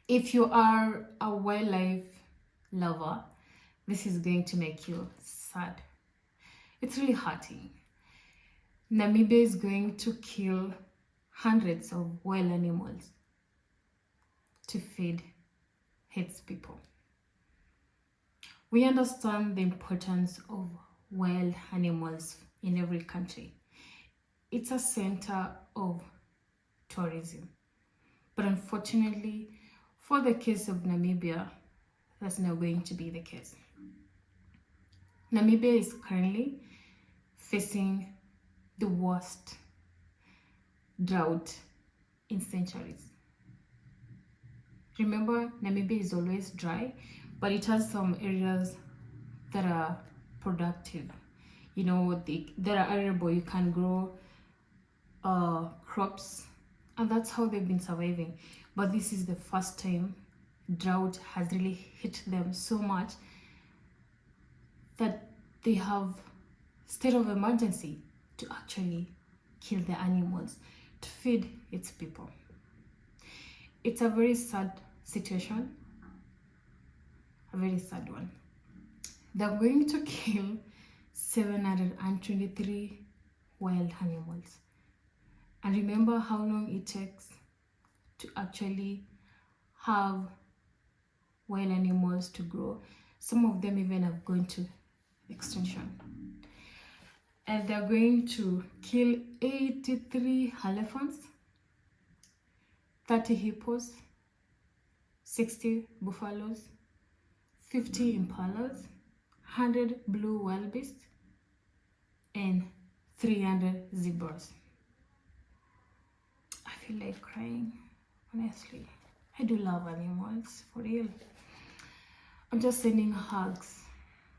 If you are a wildlife lover, this is going to make you sad. It's really hurting. Namibia is going to kill hundreds of wild animals to feed its people. We understand the importance of wild animals in every country. It's a center of tourism. But unfortunately, for the case of Namibia, that's not going to be the case. Namibia is currently facing the worst drought in centuries. Remember, Namibia is always dry, but it has some areas that are productive. There are areas where you can grow crops, and that's how they've been surviving. But this is the first time drought has really hit them so much that they have state of emergency to actually kill the animals to feed its people. It's a very sad situation, a very sad one. They're going to kill 723 wild animals. And remember how long it takes to actually have wild animals to grow. Some of them even have gone to extinction. And they're going to kill 83 elephants, 30 hippos, 60 buffaloes, 50 impalas, 100 blue wildebeest, and 300 zebras. I feel like crying, honestly. I do love animals, for real. I'm just sending hugs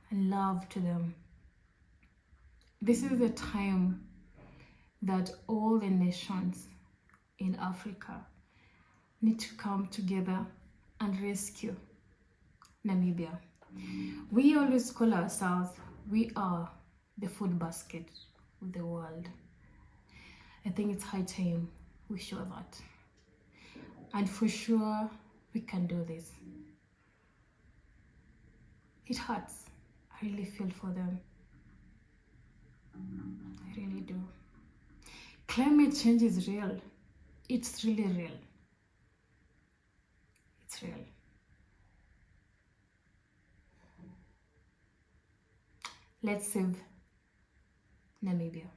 and love to them. This is the time that all the nations in Africa need to come together and rescue Namibia. We always call ourselves, we are the food basket of the world. I think it's high time we show that. And for sure, we can do this. It hurts. I really feel for them. I really do. Climate change is real. It's really real. It's real. Let's save Namibia.